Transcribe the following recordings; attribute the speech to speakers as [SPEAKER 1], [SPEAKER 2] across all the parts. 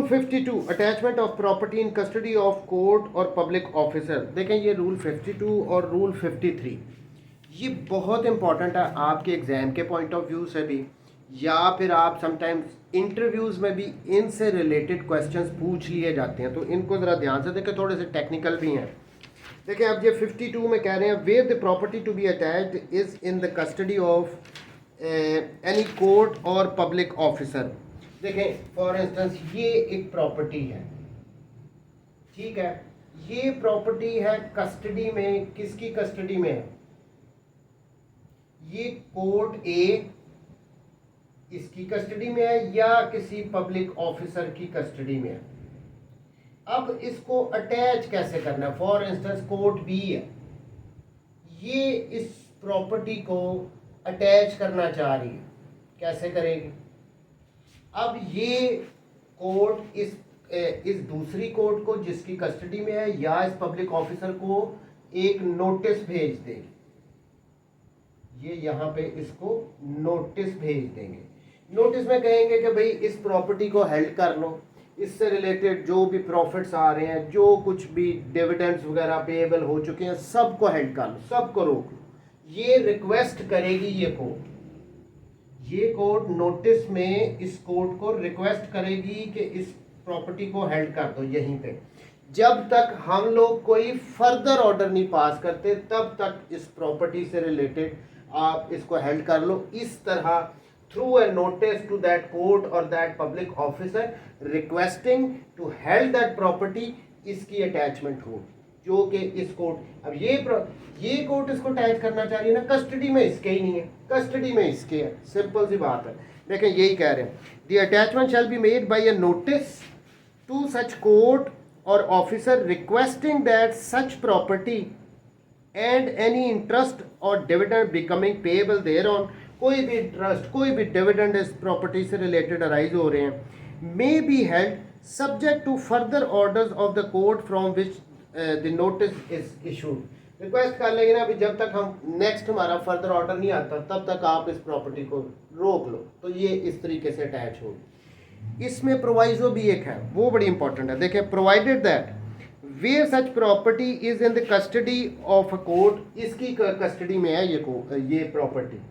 [SPEAKER 1] 52 attachment of property in custody of court or public officer. देखें ये rule 52 और rule 53 ये बहुत इंपॉर्टेंट है आपके एग्ज़ाम के पॉइंट ऑफ व्यू से भी, या फिर आप समटाइम्स इंटरव्यूज़ में भी इनसे रिलेटेड क्वेश्चंस पूछ लिए जाते हैं, तो इनको ज़रा ध्यान से देखें, थोड़े से टेक्निकल भी हैं। देखें अब ये 52 में कह रहे हैं where the property to be attached is in the custody of any court or public officer. देखें फॉर इंस्टेंस ये एक प्रॉपर्टी है, ठीक है, ये प्रॉपर्टी है कस्टडी में, किसकी कस्टडी में है? ये कोर्ट ए इसकी कस्टडी में है या किसी पब्लिक ऑफिसर की कस्टडी में है। अब इसको अटैच कैसे करना है? फॉर इंस्टेंस कोर्ट बी है, ये इस प्रॉपर्टी को अटैच करना चाह रही है, कैसे करेगी? अब ये कोर्ट इस दूसरी कोर्ट को जिसकी कस्टडी में है या इस पब्लिक ऑफिसर को एक नोटिस भेज देगी, ये यहाँ पे इसको नोटिस भेज देंगे। नोटिस में कहेंगे कि भाई इस प्रॉपर्टी को हेल्ड कर लो, इससे रिलेटेड जो भी प्रॉफिट्स आ रहे हैं, जो कुछ भी डिविडेंड्स वगैरह पेएबल हो चुके हैं, सबको हेल्ड कर लो, सबको रोक लो। ये रिक्वेस्ट करेगी ये कोर्ट नोटिस में इस कोर्ट को रिक्वेस्ट करेगी कि इस प्रॉपर्टी को हेल्ड कर दो यहीं पे। जब तक हम लोग कोई फर्दर ऑर्डर नहीं पास करते तब तक इस प्रॉपर्टी से रिलेटेड आप इसको हेल्ड कर लो। इस तरह through a notice to that court or that public officer requesting to held that property, इसकी अटैचमेंट हो, जो कि इस कोर्ट, अब ये कोर्ट इसको अटैच करना चाह रही है ना, कस्टडी में इसके ही नहीं है, कस्टडी में इसके है, सिंपल सी बात है। देखें यही कह रहे हैं, the attachment shall be made by a notice to such court or officer requesting that such property and any interest or dividend becoming payable thereon, कोई भी इंटरेस्ट कोई भी डिविडेंड इस प्रॉपर्टी से रिलेटेड अराइज हो रहे हैं, may be held subject to further orders of the court from which the notice is issued. Request कर लेंगे ना, अभी जब तक हम नेक्स्ट हमारा फर्दर ऑर्डर नहीं आता तब तक आप इस प्रॉपर्टी को रोक लो, तो ये इस तरीके से अटैच होगी। इसमें प्रोवाइजो भी एक है, वो बड़ी इंपॉर्टेंट है। देखें, provided that where such property is in the custody of a court, इसकी कस्टडी में है ये property,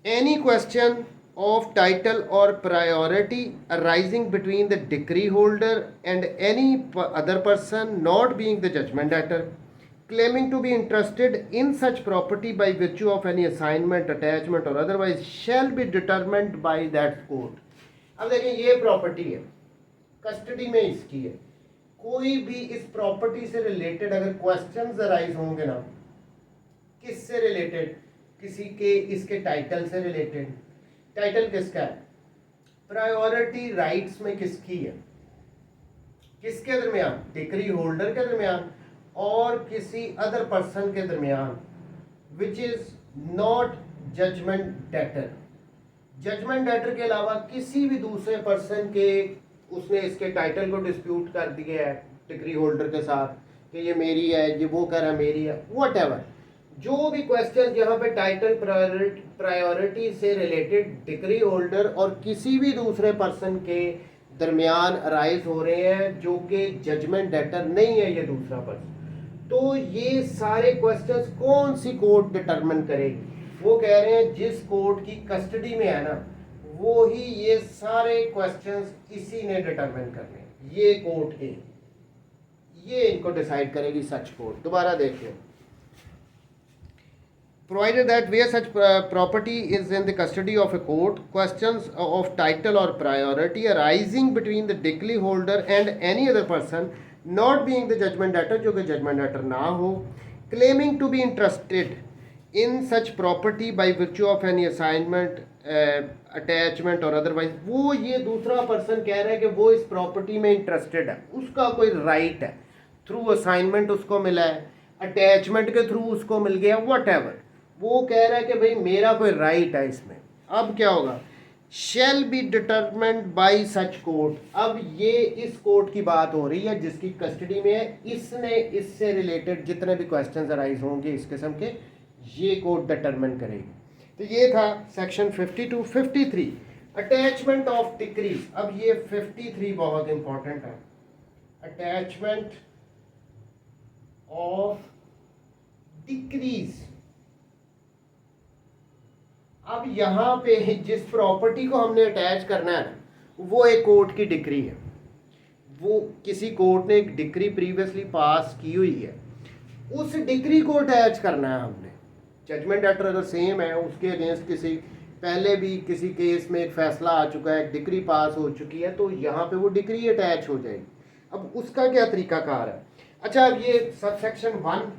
[SPEAKER 1] any question of title or priority arising between the decree holder and any other person not being the judgment debtor claiming to be interested in such property by virtue of any assignment, attachment or otherwise shall be determined by that court। अब देखिए ये property है, custody में इसकी है, कोई भी इस प्रॉपर्टी से रिलेटेड अगर क्वेश्चंस अराइज होंगे ना, किससे रिलेटेड? किसी के इसके टाइटल से रिलेटेड। टाइटल किसका है? प्रायोरिटी राइट्स में किसकी है? किसके दरमियान? डिक्री होल्डर के दरमियान और किसी अदर पर्सन के दरमियान, which is not judgment debtor. Judgment debtor के अलावा किसी भी दूसरे पर्सन के, उसने इसके टाइटल को डिस्प्यूट कर दिया है डिक्री होल्डर के साथ कि ये मेरी है, ये वो कह रहा है मेरी है, व्हाटएवर, जो भी क्वेश्चन यहाँ पे टाइटल प्रायोरिटी से रिलेटेड डिक्री होल्डर और किसी भी दूसरे पर्सन के दरमियान अराइज हो रहे हैं जो कि जजमेंट डेटर नहीं है ये दूसरा पर्सन, तो ये सारे क्वेश्चंस कौन सी कोर्ट डिटरमिन करेगी? वो कह रहे हैं जिस कोर्ट की कस्टडी में है ना, वो ही ये सारे क्वेश्चंस इसी ने डिटरमिन करने, ये कोर्ट है, ये इनको डिसाइड करेगी सच कोर्ट। दोबारा देखिए, provided that where such property is in the custody of a court, questions of title or priority arising between the decree holder and any other person not being the judgment debtor, जो कि judgment debtor ना हो, claiming to be interested in such property by virtue of any assignment, attachment or otherwise, वो ये दूसरा person कह रहा है कि वो इस प्रॉपर्टी में इंटरेस्टेड है, उसका कोई राइट है, थ्रू असाइनमेंट उसको मिला है, अटैचमेंट के थ्रू उसको मिल गया, व्हाटएवर, वो कह रहा है कि भाई मेरा कोई राइट है इसमें। अब क्या होगा? Shall be determined bye such court. अब ये इस कोर्ट की बात हो रही है जिसकी कस्टडी में है, इसने इससे रिलेटेड जितने भी क्वेश्चंस अराइज होंगे इस किस्म के, ये कोर्ट डिटरमिन करेगी। तो ये था सेक्शन 52। 53 अटैचमेंट ऑफ डिक्रीज, अब ये 53 बहुत इंपॉर्टेंट है। अटैचमेंट ऑफ डिक्रीज, अब यहां पे जिस प्रॉपर्टी को हमने अटैच करना है वो एक कोर्ट की डिक्री है, वो किसी कोर्ट ने एक डिक्री प्रीवियसली पास की हुई है, उस डिक्री को अटैच करना है हमने। जजमेंट लेटर अगर सेम है, उसके अगेंस्ट किसी पहले भी किसी केस में एक फैसला आ चुका है, एक डिक्री पास हो चुकी है, तो यहाँ पे वो डिक्री अटैच हो जाएगी। अब उसका क्या तरीकाकार है? अच्छा, अब ये सब सेक्शन 1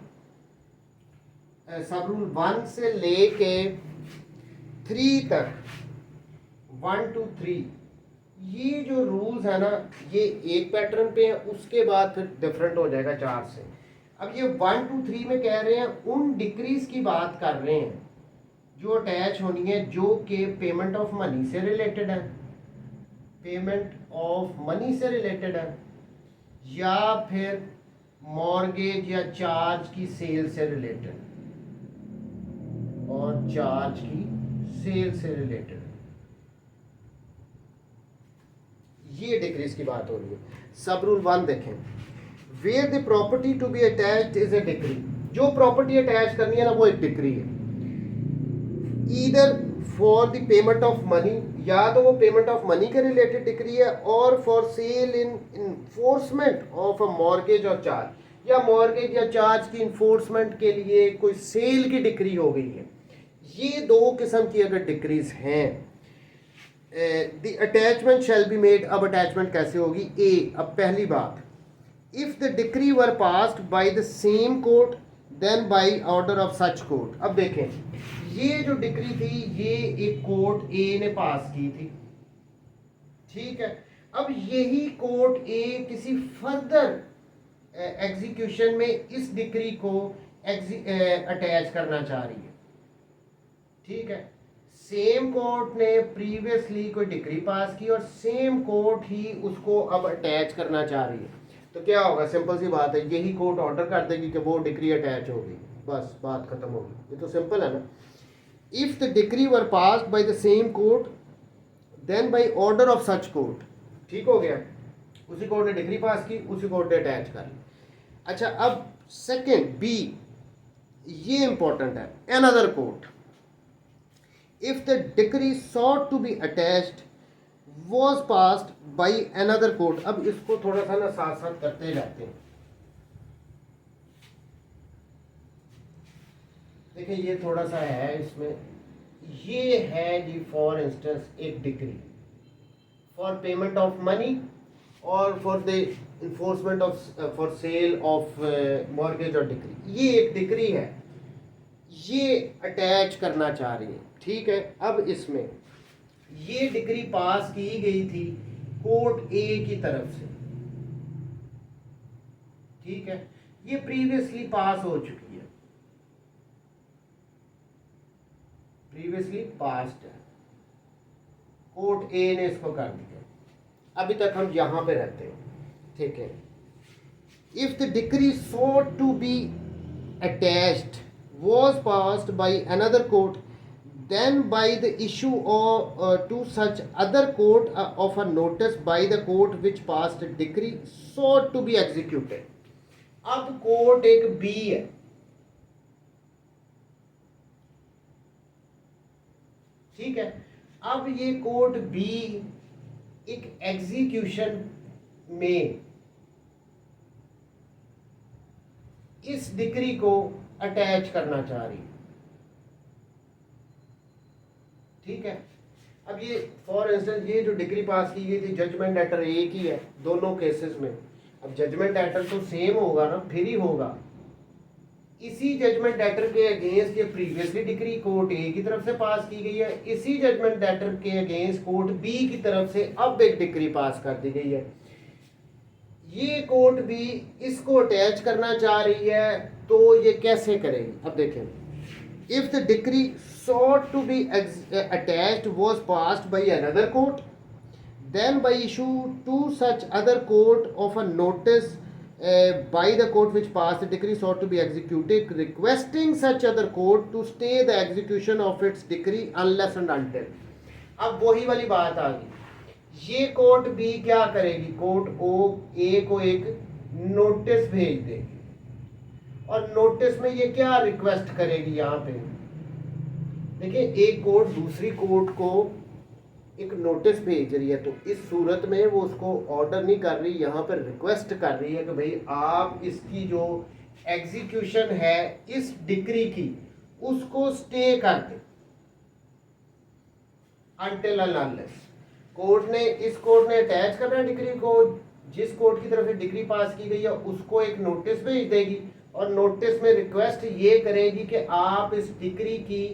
[SPEAKER 1] सब रूल 1 से लेके 3 तक, 1 to 3, ये जो रूल्स है ना, ये एक पैटर्न पे है, उसके बाद फिर डिफरेंट हो जाएगा 4 से। अब ये 1 to 3 में कह रहे हैं, उन डिक्रीज की बात कर रहे हैं जो अटैच होनी है, जो कि पेमेंट ऑफ मनी से रिलेटेड है, पेमेंट ऑफ मनी से रिलेटेड है, या फिर मॉर्गेज या चार्ज की सेल से रिलेटेड, और चार्ज की सेल से रिलेटेड, ये डिक्रीज की बात हो रही है। सब रूल 1 देखें, where the property to be attached is a decree, जो प्रॉपर्टी अटैच करनी है ना वो एक डिक्री है। Either for the payment of money, या तो वो पेमेंट ऑफ मनी के रिलेटेड डिक्री है, or for sale in enforcement of a mortgage or charge, या मॉर्गेज या चार्ज की इन्फोर्समेंट के लिए कोई सेल की डिक्री हो गई है। ये 2 किस्म की अगर डिक्रीज हैं, the attachment shall be made. अब अटैचमेंट कैसे होगी? ए, अब पहली बात, if the decree were passed by the same court then by order of such court. अब देखें, ये जो डिक्री थी ये एक कोर्ट ए ने पास की थी, ठीक है। अब यही कोर्ट ए किसी फर्दर एग्जीक्यूशन में इस डिक्री को अटैच करना चाह रही है, ठीक है। सेम कोर्ट ने प्रीवियसली कोई डिक्री पास की और सेम कोर्ट ही उसको अब अटैच करना चाह रही है, तो क्या होगा? सिंपल सी बात है, यही कोर्ट ऑर्डर कर देगी कि वो डिक्री अटैच होगी, बस बात खत्म होगी। ये तो सिंपल है ना। If the decree were passed by the same court then by order of such court, ठीक हो गया, उसी कोर्ट ने डिक्री पास की, उसी कोर्ट ने अटैच कर ली। अच्छा, अब सेकंड बी, ये इंपॉर्टेंट है, another court, if the decree sought to be attached was passed by another court। अब इसको थोड़ा सा ना साथ साथ करते जाते हैं। देखिए ये थोड़ा सा है इसमें, ये है जी फॉर इंस्टेंस एक decree for payment of money or for the enforcement of for sale of mortgage or decree, ये एक डिक्री है, ये अटैच करना चाह रही है, ठीक है। अब इसमें ये डिक्री पास की गई थी कोर्ट ए की तरफ से, ठीक है, ये प्रीवियसली पास हो चुकी है, प्रीवियसली पास्ड है, कोर्ट ए ने इसको कर दिया। अभी तक हम यहां पे रहते हैं, ठीक है। If the decree sought to be attached was passed by another court then by the issue of to such other court of a notice by the court which passed a decree sought to be executed। अब court एक B है, ठीक है। अब ये court B एक execution में इस डिक्री को अटैच करना चाह रही है, ठीक है। अब ये फॉर इंस्टेंस ये जो डिक्री पास की गई थी जजमेंट लेटर एक ही है दोनों केसेस में। अब जजमेंट लेटर तो सेम होगा ना, फिर ही होगा। इसी जजमेंट लेटर के अगेंस्ट ये प्रीवियसली डिक्री कोर्ट ए की तरफ से पास की गई है, इसी जजमेंट लेटर के अगेंस्ट कोर्ट बी की तरफ से अब एक डिक्री पास कर दी गई है। ये कोर्ट बी इसको अटैच करना चाह रही है, तो ये कैसे करेगी? अब देखें, if the decree sought to be attached was passed by another court then by issue to such other court of a notice by the court which passed the decree sought to be executed requesting such other court to stay the execution of its decree unless and until। अब वही वाली बात आ गई, ये court B क्या करेगी, court ओ ए को एक नोटिस भेज देगी और नोटिस में ये क्या रिक्वेस्ट करेगी, यहाँ पे देखिए एक कोर्ट दूसरी कोर्ट को एक नोटिस भेज रही है, तो इस सूरत में वो उसको ऑर्डर नहीं कर रही, यहाँ पर रिक्वेस्ट कर रही है कि भाई आप इसकी जो एग्जीक्यूशन है इस डिक्री की उसको स्टे कर दें अनटिल एंड अनलेस। कोर्ट ने अटैच करना है डिक्री को, जिस कोर्ट की तरफ से डिक्री पास की गई है उसको एक नोटिस भेज देगी और नोटिस में रिक्वेस्ट ये करेगी कि आप इस डिक्री की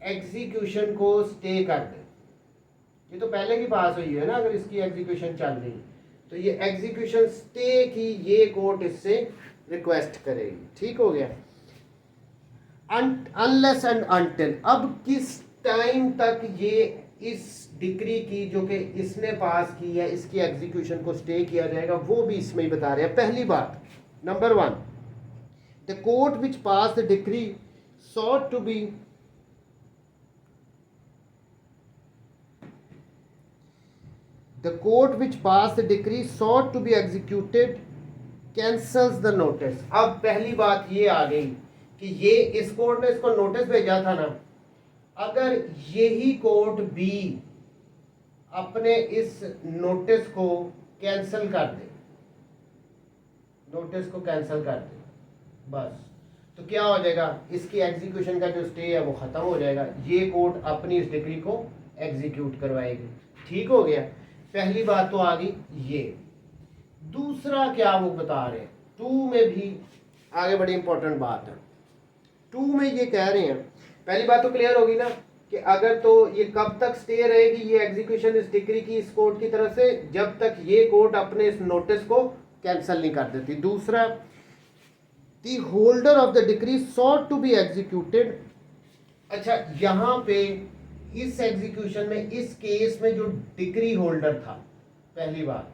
[SPEAKER 1] एग्जीक्यूशन को स्टे कर दें। ये तो पहले की पास हुई है ना, अगर इसकी एग्जीक्यूशन चल रही तो ये एग्जीक्यूशन स्टे की ये कोर्ट इससे रिक्वेस्ट करेगी। ठीक हो गया। अनलेस एंड अनटिल, अब किस टाइम तक ये इस डिक्री की जो कि इसने पास की है इसकी एग्जीक्यूशन को स्टे किया जाएगा, वो भी इसमें ही बता रहे हैं। पहली बात, number 1, the court which pass the decree sought to be the court which passed the decree sought to be executed cancels the notice। अब पहली बात ये आ गई कि ये इस कोर्ट ने इसको नोटिस भेजा था ना, अगर यही कोर्ट बी अपने इस नोटिस को कैंसिल कर दे, नोटिस को कैंसिल कर दे बस, तो क्या हो जाएगा, इसकी एग्जीक्यूशन का जो स्टे है वो खत्म हो जाएगा, ये कोर्ट अपनी इस डिक्री को एग्जीक्यूट करवाएगी। ठीक हो गया। पहली बात तो आ गई ये। दूसरा क्या वो बता रहे हैं, 2 में भी आगे बड़ी इंपॉर्टेंट बात है। 2 में ये कह रहे हैं, पहली बात तो क्लियर होगी ना कि अगर तो ये कब तक स्टे रहेगी ये एग्जीक्यूशन इस डिक्री की इस कोर्ट की तरफ से, जब तक ये कोर्ट अपने इस नोटिस को कैंसिल नहीं कर देती। दूसरा, the holder of the decree sought to be executed. अच्छा, यहाँ पे इस एग्जीक्यूशन में इस केस में जो डिक्री होल्डर था, पहली बात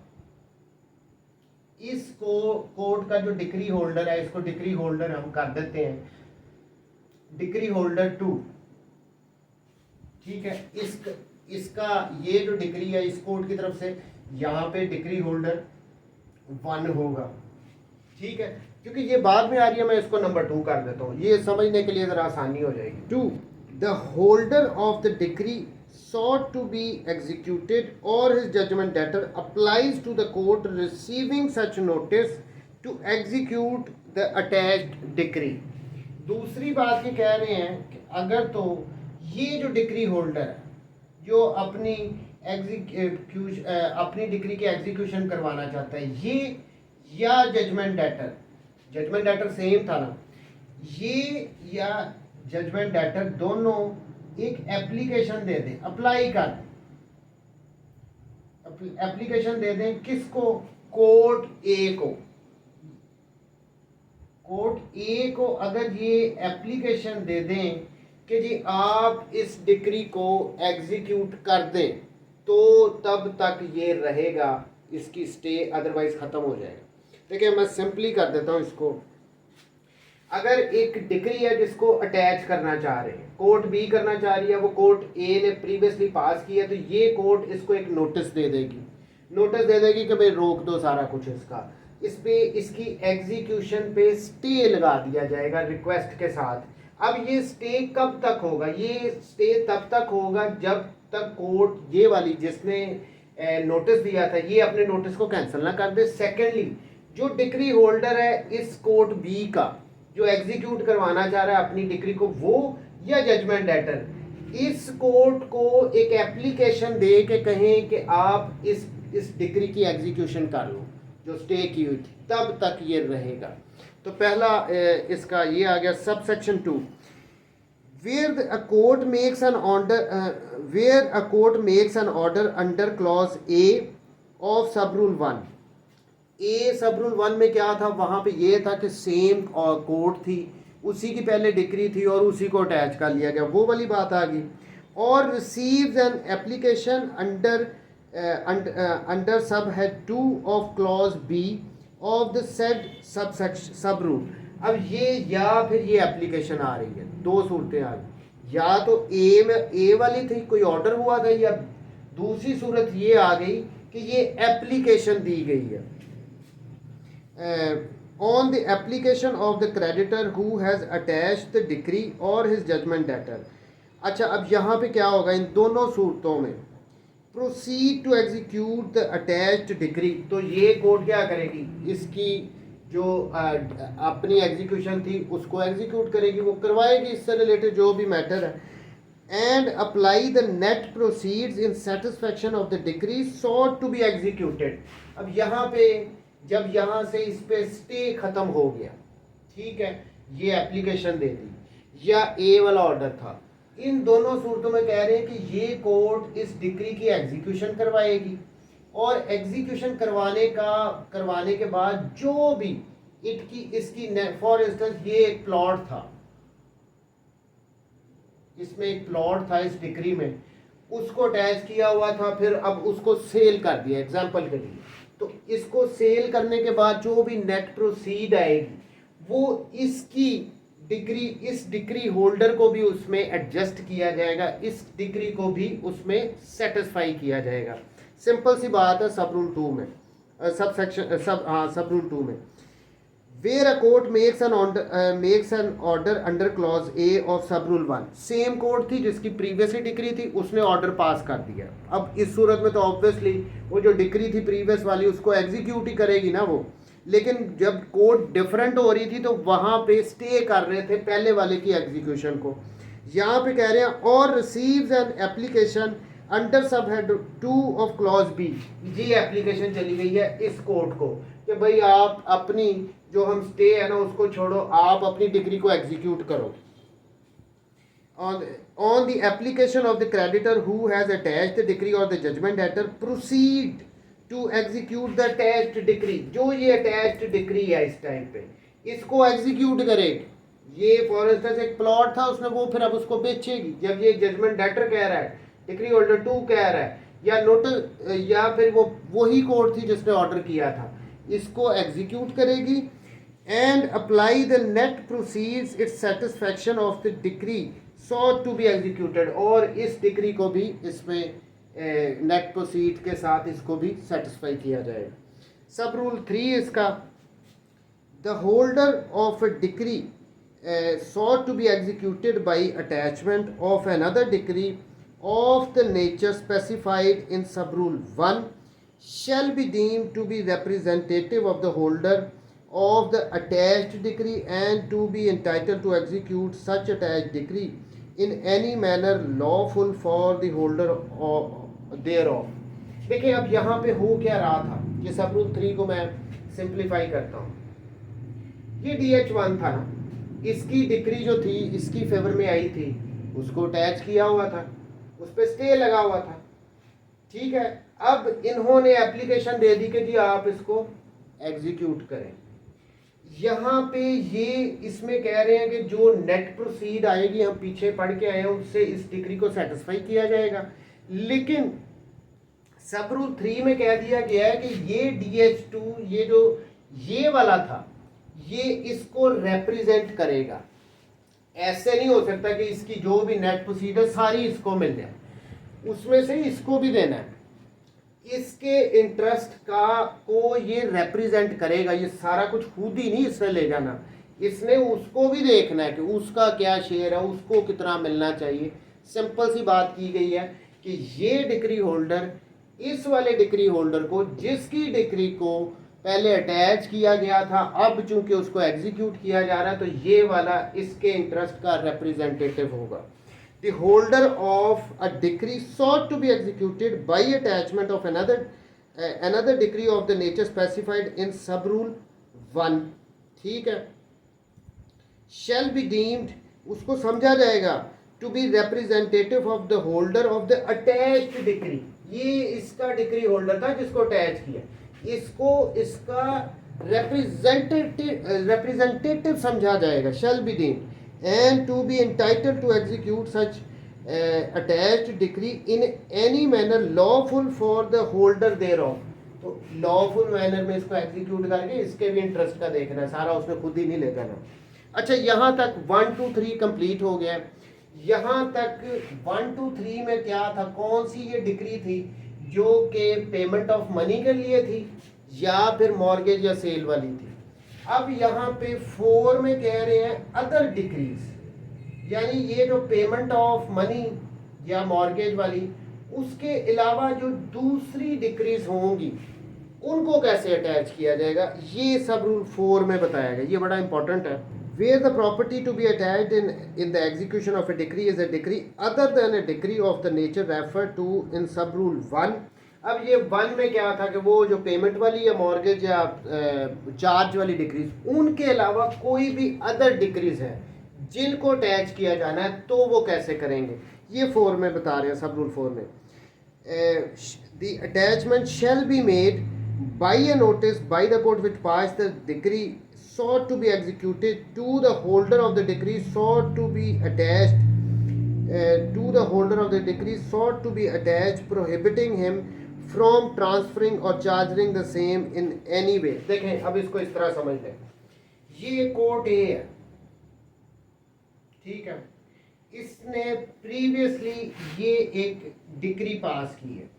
[SPEAKER 1] इसको कोर्ट का जो डिक्री होल्डर है इसको डिक्री होल्डर हम कर देते हैं डिक्री होल्डर 2। ठीक है, इसका ये जो डिक्री है इस कोर्ट की तरफ से, यहाँ पे डिक्री होल्डर 1 होगा। ठीक है, क्योंकि ये बाद में आ रही है मैं इसको नंबर 2 कर देता हूँ, ये समझने के लिए ज़रा आसानी हो जाएगी। 2, the holder of the decree sought to be executed or his judgment debtor applies to the court receiving such notice to execute the attached decree। दूसरी बात ये कह रहे हैं कि अगर तो ये जो डिक्री होल्डर है जो अपनी डिक्री की एग्जीक्यूशन करवाना चाहता है, ये या जजमेंट डेटर सेम था ना, ये या जजमेंट डेटर दोनों एक एप्लीकेशन दे दें, अप्लाई कर दें, एप्लीकेशन दे दें किसको, कोर्ट ए को। कोर्ट ए को अगर ये एप्लीकेशन दे दें कि जी आप इस डिक्री को एग्जीक्यूट कर दें, तो तब तक ये रहेगा, इसकी स्टे अदरवाइज ख़त्म हो जाएगा। देखिए मैं सिंपली कर देता हूँ इसको। अगर एक डिक्री है जिसको अटैच करना चाह रहे हैं, कोर्ट बी करना चाह रही है, वो कोर्ट ए ने प्रीवियसली पास किया, तो ये कोर्ट इसको एक नोटिस दे देगी कि भाई रोक दो सारा कुछ इसका, इस पे इसकी एग्जीक्यूशन पे स्टे लगा दिया जाएगा रिक्वेस्ट के साथ। अब ये स्टे कब तक होगा, ये स्टे तब तक होगा जब तक कोर्ट ये वाली जिसने नोटिस दिया था ये अपने नोटिस को कैंसिल ना कर दे। सेकेंडली, जो डिक्री होल्डर है इस कोर्ट बी का जो एग्जीक्यूट करवाना चाह रहा है अपनी डिक्री को, वो या जजमेंट डेटर इस कोर्ट को एक एप्लीकेशन दे के कहें कि आप इस डिक्री की एग्जीक्यूशन कर लो जो स्टे की हुई थी, तब तक ये रहेगा। तो पहला इसका ये आ गया। Sub section 2, where a court makes an order under clause A of sub rule 1। ए सब रूल 1 में क्या था, वहाँ पे ये था कि सेम कोर्ट थी, उसी की पहले डिक्री थी और उसी को अटैच कर लिया गया, वो वाली बात आ गई। और receives an application under sub head 2 of clause B of the said sub rule. अब ये या फिर ये एप्लीकेशन आ रही है, 2 सूरतें आ गई, या तो ए वाली थी कोई ऑर्डर हुआ था, या दूसरी सूरत ये आ गई कि ये एप्लीकेशन दी गई है, on the application of the creditor who has attached the decree और हिज जजमेंट डेटर। अच्छा, अब यहाँ पे क्या होगा इन दोनों सूरतों में, proceed to execute the attached decree, तो ये कोर्ट क्या करेगी, इसकी जो अपनी एग्जीक्यूशन थी उसको एग्जीक्यूट करेगी, वो करवाएगी इससे रिलेटेड जो भी मैटर है, and apply the net proceeds in satisfaction of the decree sought to be executed. अब यहाँ पे जब यहाँ से इस पे स्टे खत्म हो गया, ठीक है, ये एप्लीकेशन दे दी या ए वाला ऑर्डर था, इन दोनों सूरतों में कह रहे हैं कि ये कोर्ट इस डिक्री की एग्जीक्यूशन करवाएगी, और एग्जीक्यूशन करवाने के बाद जो भी इसकी फॉर इंस्टेंस ये एक प्लॉट था, इसमें एक प्लॉट था इस डिक्री में, उसको अटैच किया हुआ था, फिर अब उसको सेल कर दिया एग्जांपल के लिए, तो इसको सेल करने के बाद जो भी नेट प्रोसीड आएगी वो इसकी डिक्री, इस डिक्री होल्डर को भी उसमें एडजस्ट किया जाएगा, इस डिक्री को भी उसमें सेटिस्फाई किया जाएगा। सिंपल सी बात है सब रूल 2 में, सब रूल 2 में, where a court makes an order under clause A of sub rule 1, same court थी जिसकी प्रीवियसली डिक्री थी, उसने ऑर्डर पास कर दिया। अब इस सूरत में तो ऑब्वियसली वो जो डिक्री थी प्रीवियस वाली उसको एग्जीक्यूट ही करेगी ना वो, लेकिन जब कोर्ट डिफरेंट हो रही थी तो वहाँ पे स्टे कर रहे थे पहले वाले की एग्जीक्यूशन को। यहाँ पे कह रहे हैं और receives an application under sub head 2 of clause B, ये एप्लीकेशन चली गई है इस कोर्ट को कि भाई आप अपनी जो हम स्टे है ना उसको छोड़ो, आप अपनी डिग्री को एग्जीक्यूट करो। On the application of the creditor who has attached the decree or the judgment debtor proceed to execute the attached decree, जो ये attached decree है इस टाइम पे इसको एग्जीक्यूट करेगी। ये फॉर इंस्टेंस एक प्लॉट था उसने, वो फिर अब उसको बेचेगी। जब ये जजमेंट डेटर कह रहा है, डिक्री होल्डर 2 कह रहा है, या नोटिस, या फिर वो वही कोर्ट थी जिसने ऑर्डर किया था, इसको एग्जीक्यूट करेगी and apply the net proceeds its satisfaction of the decree sought to be executed, और इस डिक्री को भी इसमें नेट प्रोसीड के साथ इसको भी सेटिस्फाई किया जाएगा। सब रूल 3 इसका, the holder of a decree sought to be executed by attachment of another decree of the nature specified in subrule 1 shall be deemed to be representative of the holder of the attached decree and to be entitled to execute such attached decree in any manner lawful for the holder thereof। देखिए अब यहाँ पे हो क्या रहा था, ये सबरूल 3 को मैं सिंप्लीफाई करता हूँ। ये DH1 था ना, इसकी डिक्री जो थी इसकी फेवर में आई थी, उसको अटैच किया हुआ था, उस पर स्टे लगा हुआ था, ठीक है। अब इन्होंने एप्लीकेशन दे दी कि जी आप इसको एग्जीक्यूट करें। यहाँ पे ये इसमें कह रहे हैं कि जो नेट प्रोसीड आएगी, हम पीछे पढ़ के आए हैं, उससे इस डिक्री को सेटिस्फाई किया जाएगा। लेकिन सब रूल 3 में कह दिया गया है कि ये DH2 ये जो ये वाला था ये इसको रिप्रेजेंट करेगा। ऐसे नहीं हो सकता कि इसकी जो भी नेट प्रोसीड है सारी इसको मिल जाए, उसमें से इसको भी देना है। इसके इंटरेस्ट को ये रिप्रेजेंट करेगा, ये सारा कुछ खुद ही नहीं इसने ले जाना, इसने उसको भी देखना है कि उसका क्या शेयर है, उसको कितना मिलना चाहिए। सिंपल सी बात की गई है कि ये डिक्री होल्डर इस वाले डिक्री होल्डर को, जिसकी डिक्री को पहले अटैच किया गया था, अब चूंकि उसको एग्जीक्यूट किया जा रहा है, तो ये वाला इसके इंटरेस्ट का रिप्रेजेंटेटिव होगा। The holder of a decree sought to be executed by attachment of another decree of the nature specified in subrule 1, ठीक है, shall be deemed, उसको समझा जाएगा, to be representative of the holder of the attached decree। ये इसका decree holder था जिसको attach किया, इसको इसका representative समझा जाएगा, shall be deemed and to be entitled to execute such attached decree in any manner lawful for the holder thereof। तो lawful manner में इसको एग्जीक्यूट करके इसके भी इंटरेस्ट का देखना है, सारा उसने खुद ही नहीं ले जाना। अच्छा, यहाँ तक 1 2 3 कंप्लीट हो गया। यहाँ तक 1 to 3 में क्या था, कौन सी ये डिक्री थी जो कि पेमेंट ऑफ मनी के लिए थी या फिर मॉर्गेज या सेल वाली थी। अब यहाँ पे 4 में कह रहे हैं अदर डिक्रीज, यानी ये जो पेमेंट ऑफ मनी या मॉर्गेज वाली, उसके अलावा जो दूसरी डिक्रीज होंगी उनको कैसे अटैच किया जाएगा, ये सब रूल 4 में बताया गया। ये बड़ा इंपॉर्टेंट है। Where the property to be attached in the execution of a decree is a decree other than a decree of the nature referred to in sub rule 1। अब ये 1 में क्या था कि वो जो पेमेंट वाली या मॉर्गेज या चार्ज वाली डिक्रीज, उनके अलावा कोई भी अदर डिक्रीज है जिनको अटैच किया जाना है, तो वो कैसे करेंगे, ये 4 में बता रहे हैं, सब रूल 4 में। The attachment shall be made by a notice by the court which passed the decree sought to be executed to the holder of the decree sought to be attached to the holder of the decree sought to be attached, prohibiting him from transferring or charging the same in any way। देखें, अब इसको इस तरह समझ लें, ये court ए है, ठीक है, इसने प्रीवियसली ये एक डिक्री पास की है,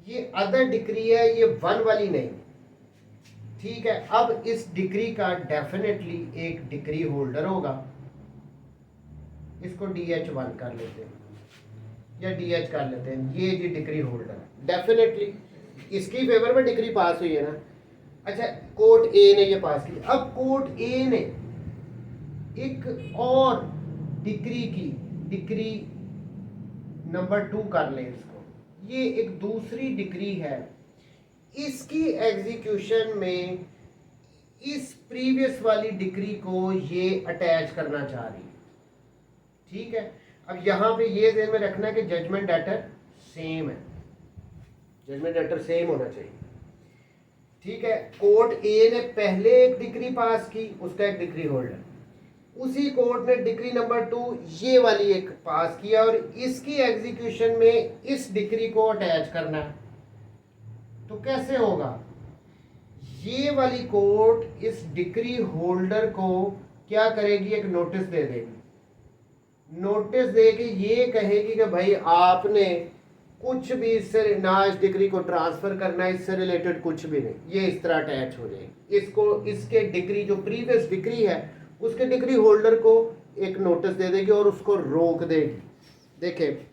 [SPEAKER 1] ये अदर डिक्री है, ये 1 वाली नहीं, ठीक है। अब इस डिक्री का डेफिनेटली एक डिक्री होल्डर होगा, इसको DH1 कर लेते हैं या DH कर लेते हैं, ये जी डिक्री होल्डर डेफिनेटली इसकी फेवर में डिक्री पास हुई है ना। अच्छा, कोर्ट ए ने ये पास की, अब कोर्ट ए ने एक और डिक्री नंबर 2 कर ले इसको, ये एक दूसरी डिक्री है, इसकी एग्जीक्यूशन में इस प्रीवियस वाली डिक्री को ये अटैच करना चाह रही है, ठीक है। अब यहाँ पे ये ध्यान में रखना है कि जजमेंट डेटर सेम है, जजमेंट डेटर सेम होना चाहिए, ठीक है। कोर्ट ए ने पहले एक डिक्री पास की, उसका एक डिक्री होल्डर, उसी कोर्ट ने डिक्री नंबर 2 ये वाली एक पास किया और इसकी एग्जीक्यूशन में इस डिक्री को अटैच करना है, तो कैसे होगा, ये वाली कोर्ट इस डिक्री होल्डर को क्या करेगी, एक नोटिस दे देगी, नोटिस दे के ये कहेगी कि भाई आपने कुछ भी इससे ना इस डिक्री को ट्रांसफर करना है, इससे रिलेटेड कुछ भी नहीं, ये इस तरह अटैच हो जाएगी। इसको इसके डिक्री जो प्रीवियस डिक्री है उसके डिक्री होल्डर को एक नोटिस दे देगी और उसको रोक देगी। देखिए,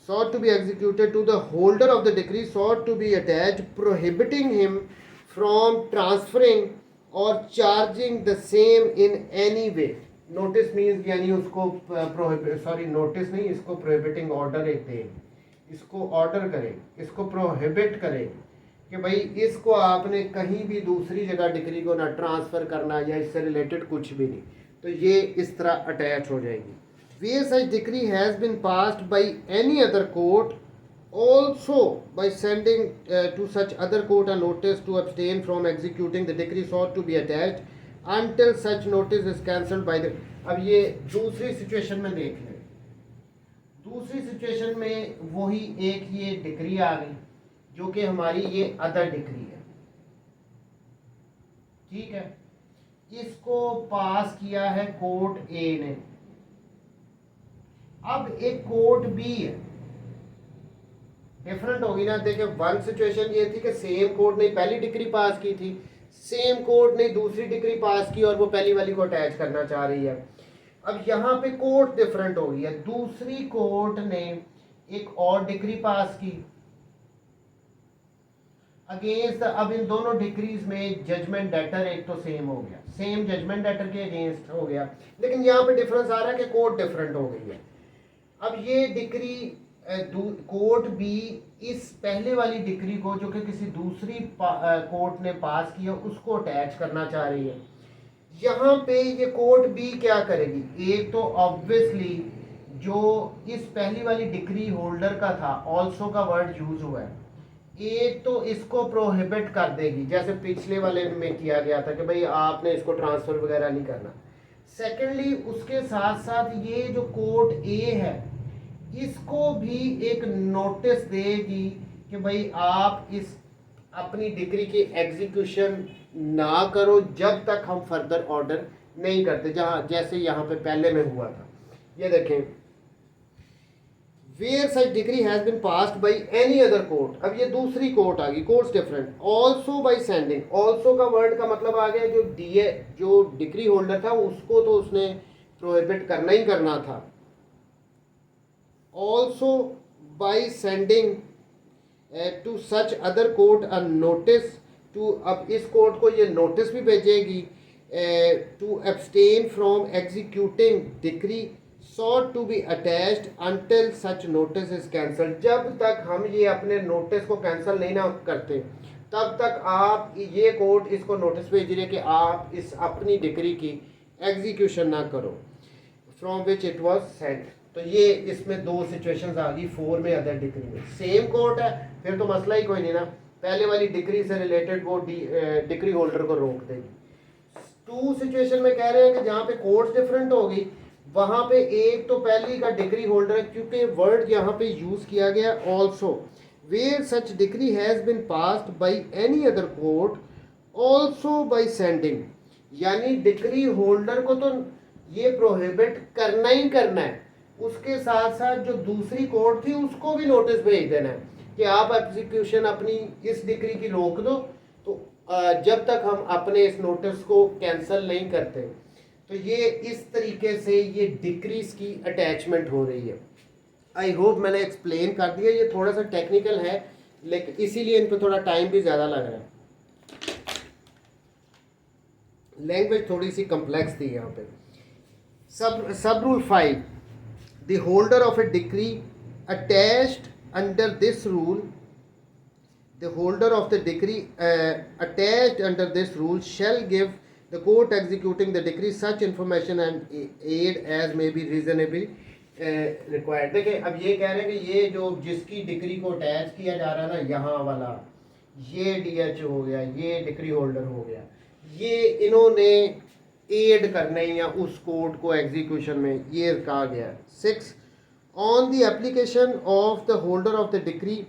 [SPEAKER 1] sought to be executed to the holder of the decree sought to be attached, prohibiting him from transferring or charging the same in any way। Notice means यानी उसको नोटिस नहीं, इसको प्रोहिबिटिंग ऑर्डर एक दे, इसको ऑर्डर करे, इसको prohibit करे कि भाई इसको आपने कहीं भी दूसरी जगह डिक्री को ना ट्रांसफ़र करना या इससे रिलेटेड कुछ भी नहीं, तो ये इस तरह अटैच हो जाएगी। Where such decree has been passed by any other court, also by sending to such other court a notice to abstain from executing the decree sought to be attached until such notice is cancelled by the। अब ये दूसरी situation में देख लें, दूसरी situation में वही एक ये डिक्री आ गई जो कि हमारी ये अदर डिक्री है, ठीक है, इसको पास किया है कोर्ट ए ने। अब एक कोर्ट बी है, डिफरेंट होगी ना। देखिए, 1 सिचुएशन ये थी कि सेम कोर्ट ने पहली डिक्री पास की थी, सेम कोर्ट ने दूसरी डिक्री पास की और वो पहली वाली को अटैच करना चाह रही है। अब यहाँ पे कोर्ट डिफरेंट हो गई है, दूसरी कोर्ट ने एक और डिक्री पास की अगेंस्ट, अब इन दोनों डिक्रीज में जजमेंट डेटर एक तो सेम हो गया, सेम जजमेंट डेटर के अगेंस्ट हो गया, लेकिन यहाँ पे डिफरेंस आ रहा है कि कोर्ट डिफरेंट हो गई है। अब ये डिक्री कोर्ट बी इस पहले वाली डिक्री को जो कि किसी दूसरी कोर्ट ने पास किया उसको अटैच करना चाह रही है। यहाँ पे ये कोर्ट बी क्या करेगी, एक तो ऑब्वियसली जो इस पहली वाली डिक्री होल्डर का था, ऑल्सो का वर्ड यूज हुआ है, एक तो इसको प्रोहिबिट कर देगी जैसे पिछले वाले में किया गया था कि भाई आपने इसको ट्रांसफर वगैरह नहीं करना। सेकेंडली उसके साथ साथ ये जो कोर्ट ए है इसको भी एक नोटिस देगी कि भाई आप इस अपनी डिग्री की एग्जीक्यूशन ना करो जब तक हम फर्दर ऑर्डर नहीं करते, जहाँ जैसे यहाँ पे पहले में हुआ था। ये देखें, where such decree has been passed by any other court, अब ये दूसरी कोर्ट आ गई, courts different, also by sending, also का वर्ड का मतलब आ गया जो डिग्री होल्डर था उसको तो उसने प्रोहिबिट करना ही करना था। Also by sending to such other court a notice to, अब इस कोर्ट को ये नोटिस भी भेजेगी to abstain from executing decree sought to be attached until such notice is cancelled, जब तक हम ये अपने नोटिस को कैंसिल नहीं ना करते तब तक आप ये कोर्ट इसको नोटिस भेज रही है कि आप इस अपनी डिग्री की एग्जीक्यूशन ना करो, from which it was sent. तो ये इसमें दो सिचुएशंस आ गई 4 में अदर डिग्री में, सेम कोर्ट है फिर तो मसला ही कोई नहीं ना, पहले वाली डिग्री से रिलेटेड वो डिग्री होल्डर को रोक देगी। 2 सिचुएशन में कह रहे हैं कि जहाँ पे कोर्ट्स डिफरेंट होगी वहाँ पे एक तो पहली का डिग्री होल्डर है, क्योंकि वर्ड यहाँ पे यूज किया गया also, where such decree has been passed by any other court also by sending, यानी डिग्री होल्डर को तो ये प्रोहिबिट करना ही करना है, उसके साथ साथ जो दूसरी कोर्ट थी उसको भी नोटिस भेज देना है कि आप एग्जीक्यूशन अपनी इस डिग्री की रोक दो, तो जब तक हम अपने इस नोटिस को कैंसिल नहीं करते। तो ये इस तरीके से ये डिक्रीज की अटैचमेंट हो रही है। आई होप मैंने एक्सप्लेन कर दिया, ये थोड़ा सा टेक्निकल है लेकिन इसीलिए इन पर थोड़ा टाइम भी ज़्यादा लग रहा है, लैंग्वेज थोड़ी सी कम्प्लेक्स थी यहाँ पे। सब rule 5, the holder of A degree attached under this rule, the holder of the decree attached under this rule shall give the court executing the decree such information and aid as may be reasonably required। देखिए अब ये कह रहे हैं कि ये जो जिसकी डिग्री को अटैच किया जा रहा है ना, यहाँ वाला ये DH हो गया, ये डिग्री होल्डर हो गया, ये इन्होंने एड करने या उस कोर्ट को एग्जीक्यूशन में, ये कहा गया। 6, on the application of the holder of the degree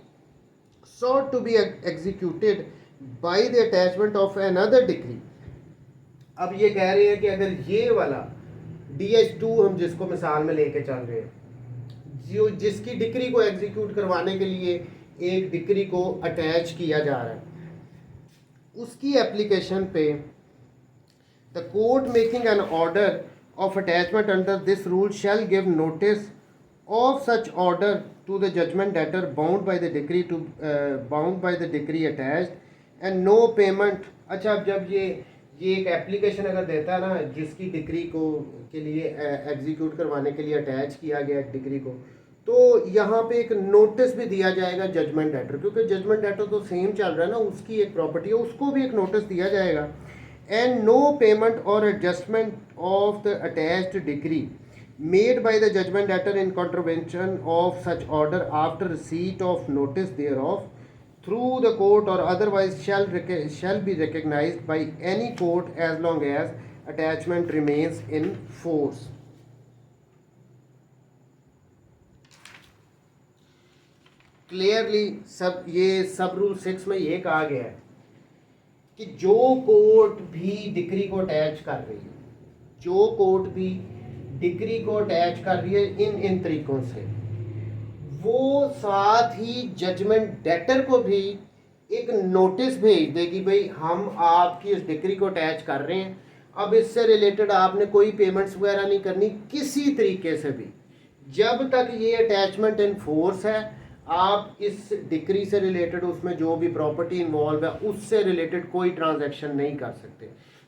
[SPEAKER 1] sought to be executed by the attachment of another decree। अब ये कह रहे हैं कि अगर ये वाला DH2 हम जिसको मिसाल में लेके चल रहे हैं, जो जिसकी डिग्री को एग्जीक्यूट करवाने के लिए एक डिग्री को अटैच किया जा रहा है, उसकी एप्लीकेशन पे the court making an order of attachment under this rule shell give notice of such order to the judgment debtor bound by the decree attached and no payment। अच्छा, अब जब ये एक एप्लीकेशन अगर देता है ना जिसकी डिग्री को के लिए एग्जीक्यूट करवाने के लिए अटैच किया गया डिग्री को, तो यहाँ पे एक नोटिस भी दिया जाएगा जजमेंट डेटर, क्योंकि जजमेंट डेटर तो सेम चल रहा है ना, उसकी एक प्रॉपर्टी है, उसको भी एक नोटिस दिया जाएगा। एंड नो पेमेंट और adjustment of the attached degree made by the judgment debtor in contravention of such order after receipt of notice thereof through the court or otherwise shall be recognized by any court as long as attachment remains in force। Clearly सब rule 6 में ये कहा गया है कि जो court भी degree को अटैच कर रही है, जो कोर्ट भी डिग्री को अटैच कर रही है इन तरीकों से, वो साथ ही जजमेंट डेटर को भी एक नोटिस भेज देगी, भाई हम आपकी इस डिग्री को अटैच कर रहे हैं, अब इससे रिलेटेड आपने कोई पेमेंट्स वगैरह नहीं करनी किसी तरीके से भी, जब तक ये अटैचमेंट इन फोर्स है आप इस डिग्री से रिलेटेड उसमें जो भी प्रॉपर्टी इन्वॉल्व है उससे रिलेटेड कोई ट्रांजैक्शन नहीं कर सकते।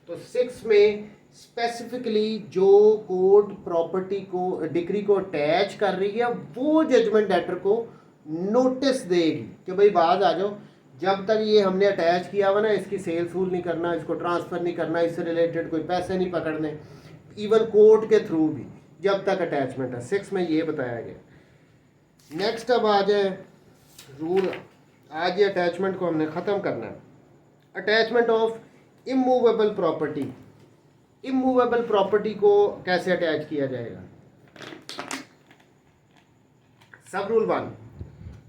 [SPEAKER 1] तो 6 में स्पेसिफिकली जो कोर्ट प्रॉपर्टी को डिग्री को अटैच कर रही है वो जजमेंट डेटर को नोटिस देगी कि भाई बाज आ जाओ, जब तक ये हमने अटैच किया हुआ ना इसकी सेल सूल नहीं करना, इसको ट्रांसफ़र नहीं करना, इससे रिलेटेड कोई पैसे नहीं पकड़ने, इवन कोर्ट के थ्रू भी जब तक अटैचमेंट है। 6 में ये बताया गया। नेक्स्ट अब आ जाए रूल, आज ये अटैचमेंट को हमने ख़त्म करना है। Attachment of immovable property, immovable property को कैसे अटैच किया जाएगा। सब rule 1,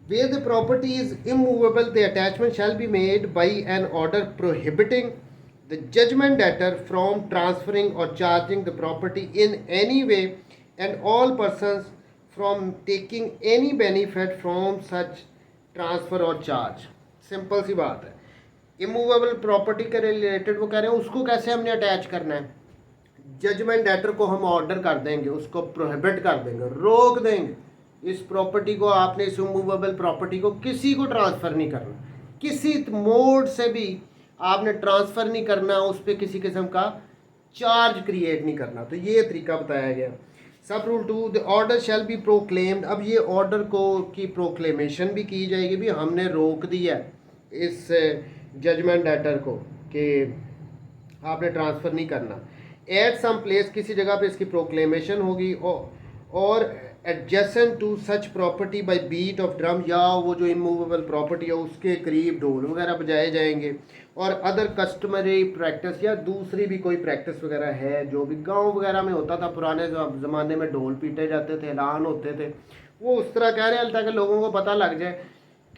[SPEAKER 1] where the property is immovable the attachment shall be made by an order prohibiting the judgment debtor from transferring or charging the property in any way, and all persons from taking any benefit from such transfer or charge. Simple सी बात है. Immovable property के related वो कह रहे हैं उसको कैसे हमने अटैच करना है. जजमेंट डेटर को हम ऑर्डर कर देंगे, उसको प्रोहिबिट कर देंगे, रोक देंगे. इस प्रॉपर्टी को आपने, इस इमूवेबल प्रॉपर्टी को किसी को ट्रांसफ़र नहीं करना, किसी मोड से भी आपने ट्रांसफ़र नहीं करना, उस पर किसी किस्म का चार्ज क्रिएट नहीं करना. तो ये तरीका बताया गया. सब rule 2, the order shall B proclaimed. अब ये ऑर्डर को की प्रोक्लेमेशन भी की जाएगी, भी हमने रोक दिया इस जजमेंट डेटर को कि आपने ट्रांसफ़र नहीं करना. एट सम प्लेस, किसी जगह पे इसकी प्रोक्लेमेशन होगी, और adjacent to such property by beat of drum, या वो जो इमूवेबल प्रॉपर्टी है उसके करीब ढोल वगैरह बजाए जाएंगे. और अदर कस्टमरी प्रैक्टिस, या दूसरी भी कोई प्रैक्टिस वगैरह है जो भी गांव वगैरह में होता था, पुराने ज़माने में ढोल पीटे जाते थे, ऐलान होते थे, वो उस तरह कह रहे हैं ताकि लोगों को पता लग जाए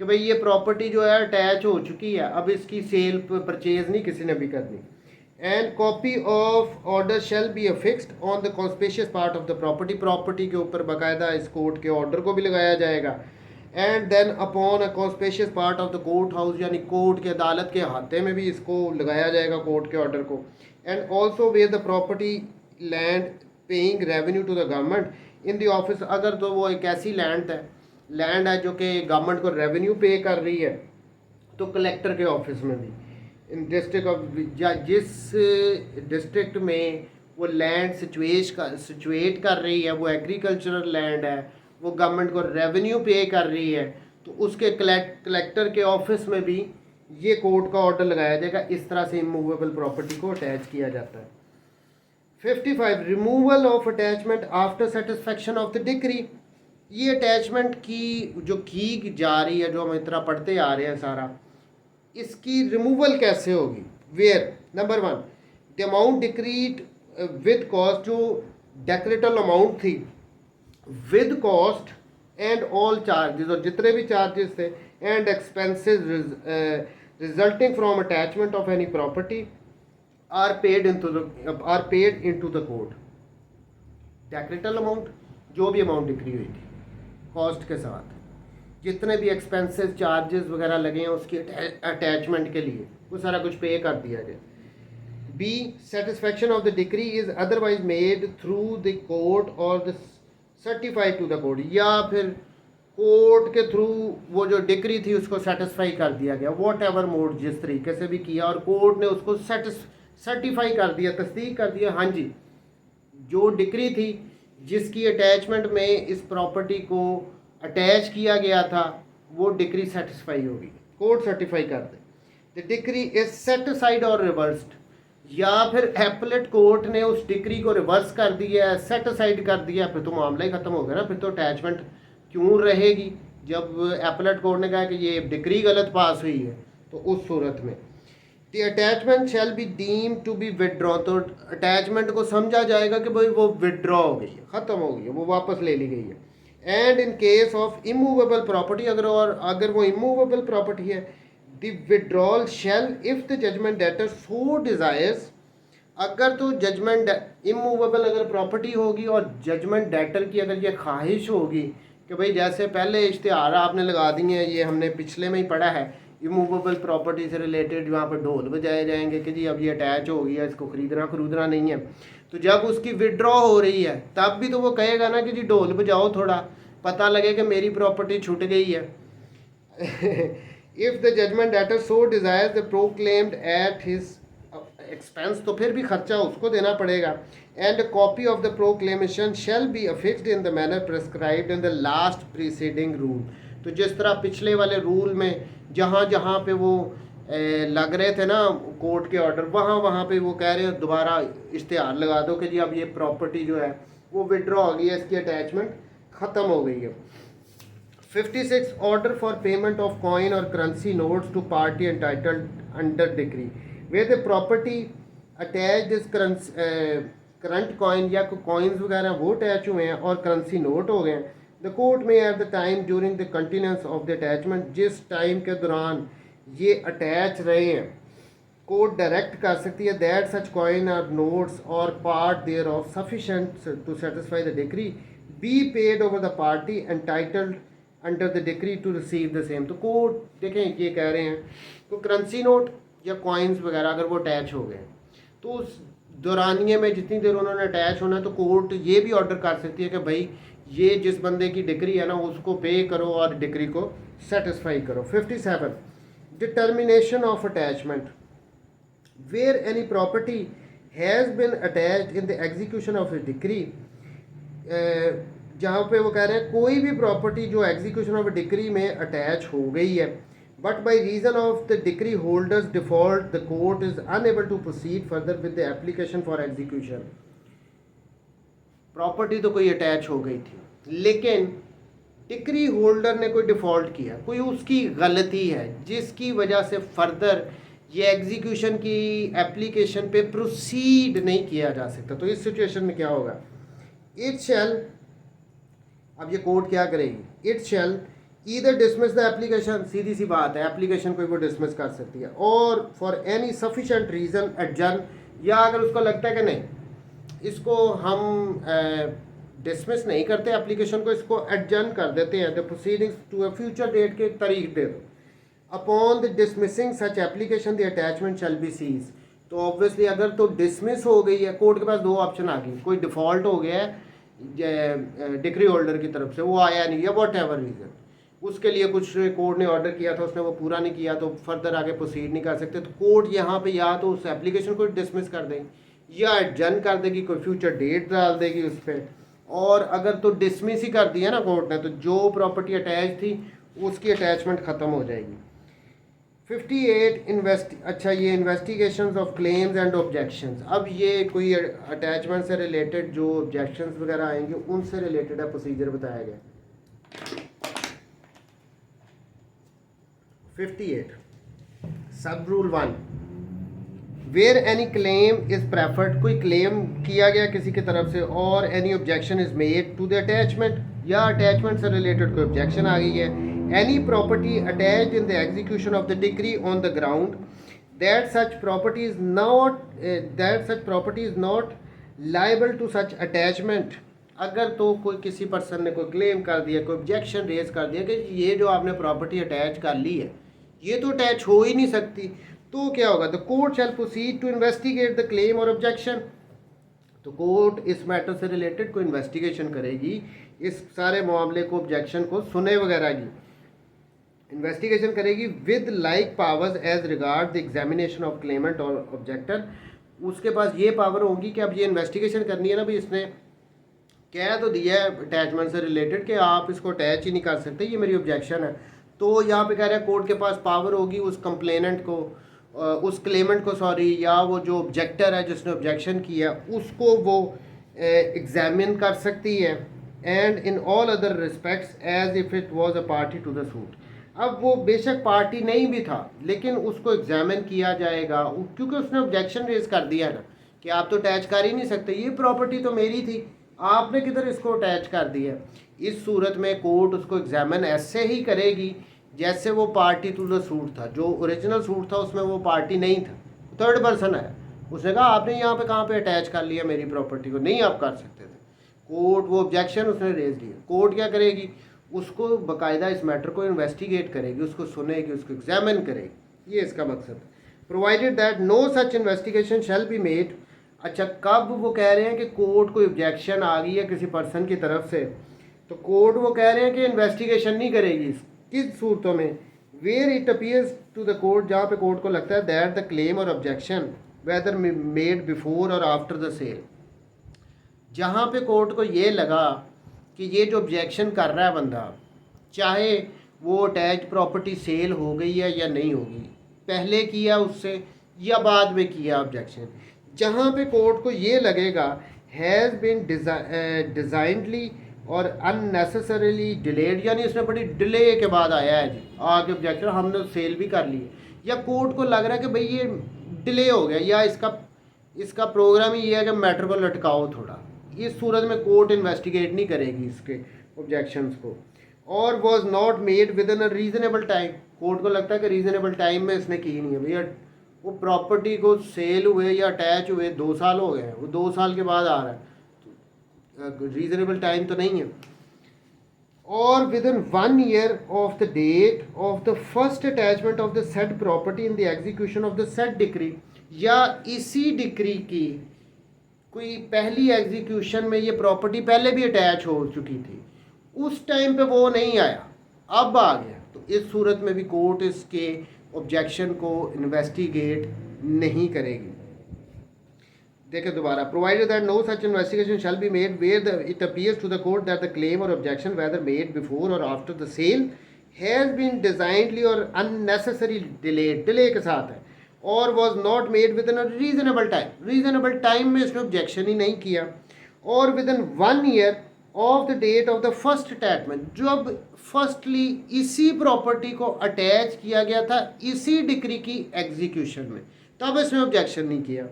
[SPEAKER 1] कि भाई ये प्रॉपर्टी जो है अटैच हो चुकी है, अब इसकी सेल परचेज़ नहीं किसी ने भी करनी. And copy of order shall be affixed on the conspicuous part of the property. Property के ऊपर बाकायदा इस कोर्ट के ऑर्डर को भी लगाया जाएगा. And then upon a conspicuous part of the court house, यानी कोर्ट के अदालत के अहाते में भी इसको लगाया जाएगा कोर्ट के ऑर्डर को. And also where the property land paying revenue to the government in the office. अगर तो वो एक ऐसी लैंड है जो कि गवर्नमेंट को रेवेन्यू पे कर रही है, तो कलेक्टर के ऑफिस में भी इन डिस्ट्रिक्ट ऑफ, जिस डिस्ट्रिक्ट में वो लैंड सिचुएट कर रही है, वो एग्रीकल्चरल लैंड है, वो गवर्नमेंट को रेवेन्यू पे कर रही है, तो उसके कलेक्टर के ऑफिस में भी ये कोर्ट का ऑर्डर लगाया जाएगा. इस तरह से इमूवेबल प्रॉपर्टी को अटैच किया जाता है. 55, removal of attachment after satisfaction of the decree. ये अटैचमेंट की जो की जा रही है, जो हम इतना पढ़ते आ रहे हैं सारा, इसकी रिमूवल कैसे होगी. Where number 1, the amount decreed with cost, जो डेक्रेटल अमाउंट थी with cost and all charges, और जितने भी चार्जेस थे, and expenses resulting from attachment of any property are paid into the court. Decretal amount, जो भी अमाउंट डिक्री हुई थी कॉस्ट के साथ, जितने भी एक्सपेंसेस चार्जेस वगैरह लगे हैं उसकी अटैचमेंट के लिए, वो सारा कुछ पे कर दिया जाए. B, satisfaction of the decree is otherwise made through the court or the certified to the court, या फिर कोर्ट के थ्रू वो जो डिक्री थी उसको सेटिस्फाई कर दिया गया, वॉट एवर मोड, जिस तरीके से भी किया, और कोर्ट ने उसको सर्टिफाई कर दिया, तस्दीक कर दिया, हाँ जी जो डिक्री थी जिसकी अटैचमेंट में इस प्रॉपर्टी को अटैच किया गया था, वो डिक्री सेटिस्फाई होगी, कोर्ट सर्टिफाई कर दे. The decree is set aside or reversed, या फिर एपलेट कोर्ट ने उस डिक्री को रिवर्स कर दिया है, सेट असाइड कर दिया, फिर तो मामला ही ख़त्म हो गया ना, फिर तो अटैचमेंट क्यों रहेगी. जब एपलेट कोर्ट ने कहा कि ये डिक्री गलत पास हुई है, तो उस सूरत में the attachment shall be deem to be withdraw, तो अटैचमेंट को समझा जाएगा कि भाई वो विदड्रॉ हो गई है, ख़त्म हो गई है, वो वापस ले ली गई है. And in case of immovable property, अगर वो इमूवेबल प्रॉपर्टी है, the withdrawal shall if the judgment debtor so desires, अगर तो जजमेंट इमूवेबल अगर प्रॉपर्टी होगी और जजमेंट डेटर की अगर ये ख्वाहिश होगी कि भाई जैसे पहले इश्तिहार आपने लगा दिए हैं, ये हमने पिछले में ही पढ़ा है, इमूवेबल प्रॉपर्टी से रिलेटेड वहाँ पर ढोल बजाए जाएंगे कि जी अब ये अटैच हो गया, इसको खरीदना नहीं है, तो जब उसकी विड्रॉ हो रही है तब भी तो वो कहेगा ना कि जी ढोल बजाओ, थोड़ा पता लगे कि मेरी प्रॉपर्टी छूट गई है. If the judgment debtor so desires the proclaimed at his expense, तो फिर भी खर्चा उसको देना पड़ेगा. And copy of the proclamation shall be affixed in the manner prescribed in the last preceding rule. तो जिस तरह पिछले वाले रूल में जहाँ जहाँ पे वो लग रहे थे ना कोर्ट के ऑर्डर, वहाँ पे वो कह रहे हैं दोबारा इश्तिहार लगा दो कि जी अब ये प्रॉपर्टी जो है वो विड्रॉ हो गई है, इसकी अटैचमेंट ख़त्म हो गई है. 56, order for payment of coin or currency notes to party entitled under decree, where the property attach this current coin, या कॉइन्स वगैरह वो अटैच हुए हैं और करेंसी नोट हो गए हैं. द कोर्ट में eight the time during the continuance of the attachment, जिस टाइम के दौरान ये अटैच रहे हैं, कोर्ट डायरेक्ट कर सकती है that such coin or notes or part thereof sufficient to satisfy the decree be paid over the party entitled under the decree to receive the same. तो court देखें ये कह रहे हैं तो करेंसी नोट या कॉइन्स वगैरह अगर वो अटैच हो गए तो उस दौरानिए में जितनी देर उन्होंने अटैच होना है तो कोर्ट ये भी ऑर्डर कर सकती है कि भाई ये जिस बंदे की डिक्री है ना उसको पे करो और डिक्री को सेटिस्फाई करो। 57 determination of attachment where any property has been attached in the execution of a decree, जहाँ पे वो कह रहे हैं कोई भी प्रॉपर्टी जो एग्जीक्यूशन ऑफ डिक्री में अटैच हो गई है but by reason of the decree holder's default the court is unable to proceed further with the application for execution. Property तो कोई अटैच हो गई थी लेकिन डिक्री होल्डर ने कोई डिफ़ॉल्ट किया, कोई उसकी गलती है जिसकी वजह से फर्दर ये एग्जीक्यूशन की एप्लीकेशन पे प्रोसीड नहीं किया जा सकता। तो इस सिचुएशन में क्या होगा, इट शैल, अब ये कोर्ट क्या करेगी, it shall either dismiss the application, सीधी सी बात है एप्लीकेशन कोई वो डिसमिस कर सकती है, or for any sufficient reason adjourn, या अगर उसको लगता है कि नहीं इसको हम डिसमिस नहीं करते एप्लीकेशन को, इसको एडजर्न कर देते हैं the proceedings to a future date के तारीख दे दो। Upon the dismissing such application the attachment shall be cease. तो ऑब्वियसली अगर तो डिसमिस हो गई है, कोर्ट के पास दो ऑप्शन आ गई, कोई डिफ़ॉल्ट हो गया है डिक्री होल्डर की तरफ से, वो आया नहीं या वॉट एवर रीज़न, उसके लिए कुछ कोर्ट ने ऑर्डर किया था उसने वो पूरा नहीं किया तो फर्दर आगे प्रोसीड नहीं कर सकते, तो कोर्ट यहाँ पे या तो उस एप्लीकेशन को डिसमिस कर देगी या एडजर्न कर देगी, कोई फ्यूचर डेट डाल देगी उस पर। और अगर तो डिसमिस ही कर दिया ना कोर्ट ने तो जो प्रॉपर्टी अटैच थी उसकी अटैचमेंट ख़त्म हो जाएगी। 58 अच्छा ये investigations of claims and objections, अब ये कोई अटैचमेंट से रिलेटेड जो ऑब्जेक्शंस वगैरह आएंगे उनसे रिलेटेड है प्रोसीजर बताया गया। 58 sub rule 1 where any claim is preferred, कोई क्लेम किया गया किसी की तरफ से और any objection is made to the attachment या अटैचमेंट से रिलेटेड कोई ऑब्जेक्शन आ गई है, any property attached in the execution of the decree on the ground that such property is not liable to such attachment। अगर तो कोई किसी पर्सन ने कोई क्लेम कर दिया, कोई ऑब्जेक्शन रेज कर दिया कि ये जो आपने प्रॉपर्टी अटैच कर ली है ये तो अटैच हो ही नहीं सकती, तो क्या होगा, the court shall proceed to investigate the claim or objection. तो कोर्ट इस मैटर से रिलेटेड कोई इन्वेस्टिगेशन करेगी, इस सारे मामले को, ऑब्जेक्शन को सुने वगैरह की इन्वेस्टिगेशन करेगी with like powers as regard the examination of claimant or objector. उसके पास ये पावर होगी कि अब ये इन्वेस्टिगेशन करनी है ना भाई, इसने कह तो दिया है अटैचमेंट से रिलेटेड कि आप इसको अटैच ही नहीं कर सकते, ये मेरी ऑब्जेक्शन है, तो यहाँ पे कह रहे हैं कोर्ट के पास पावर होगी उस कंप्लेनेंट को, उस क्लेमेंट को सॉरी, या वो जो ऑब्जेक्टर है जिसने ऑब्जेक्शन किया उसको वो एग्जामिन कर सकती है, and in all other respects as if it was a party to the suit. अब वो बेशक पार्टी नहीं भी था लेकिन उसको एग्जामिन किया जाएगा क्योंकि उसने ऑब्जेक्शन रेज कर दिया ना कि आप तो अटैच कर ही नहीं सकते, ये प्रॉपर्टी तो मेरी थी, आपने किधर इसको अटैच कर दिया। इस सूरत में कोर्ट उसको एग्जामिन ऐसे ही करेगी जैसे वो पार्टी टू द सूट था, जो ओरिजिनल सूट था उसमें वो पार्टी नहीं था, थर्ड पर्सन है, उसने कहा आपने यहाँ पे कहाँ पे अटैच कर लिया मेरी प्रॉपर्टी को, नहीं आप कर सकते थे। कोर्ट वो ऑब्जेक्शन उसने रेज किया, कोर्ट क्या करेगी, उसको बाकायदा इस मैटर को इन्वेस्टिगेट करेगी, उसको सुनेगी, उसको एग्जामिन करेगी, ये इसका मकसद है। Provided that no such investigation shall be made. अच्छा कब वो कह रहे हैं कि कोर्ट कोई ऑब्जेक्शन आ गई है किसी पर्सन की तरफ से, तो कोर्ट वो कह रहे हैं कि इन्वेस्टिगेशन नहीं करेगी, किस सूरतों में, where it appears to the court, जहाँ पे कोर्ट को लगता है that the claim or objection whether made before or after the sale, जहाँ पे कोर्ट को ये लगा कि ये जो ऑब्जेक्शन कर रहा है बंदा, चाहे वो अटैच प्रॉपर्टी सेल हो गई है या नहीं होगी, पहले किया उससे या बाद में किया ऑब्जेक्शन, जहाँ पे कोर्ट को ये लगेगा हैज़ बिन डिज़ाइनली और अननेसेसरीली डिलेड, यानी उसने बड़ी डिले के बाद आया है जी आगे ऑब्जेक्शन, हमने सेल भी कर ली, या कोर्ट को लग रहा है कि भाई ये डिले हो गया या इसका प्रोग्राम ही ये है कि मैटर को लटकाओ थोड़ा, इस सूरत में कोर्ट इन्वेस्टिगेट नहीं करेगी इसके ऑब्जेक्शंस को। और was not made within a reasonable time, court को लगता है कि रीज़नेबल टाइम में इसने की नहीं है भैया, वो प्रॉपर्टी को सेल हुए या अटैच हुए 2 साल हो गए हैं, वो 2 साल के बाद आ रहा है, तो रीजनेबल टाइम तो नहीं है। और within 1 year of the date of the first attachment of the said property in the execution of the said decree, या इसी डिक्री की कोई पहली एग्जीक्यूशन में ये प्रॉपर्टी पहले भी अटैच हो चुकी थी, उस टाइम पे वो नहीं आया, अब आ गया, तो इस सूरत में भी कोर्ट इसके ऑब्जेक्शन को इन्वेस्टिगेट नहीं करेगी। देखिए दोबारा, provided that no such investigation shall be made where it appears to the court that the claim or objection whether made before or after the sale has been designedly or unnecessary delay के साथ है, और was not made within a reasonable time में इसने objection ही नहीं किया, और within 1 year of the date of the first attachment, जब फर्स्टली इसी प्रॉपर्टी को अटैच किया गया था इसी डिक्री की एग्जीक्यूशन में, तब इसने ऑब्जेक्शन नहीं किया।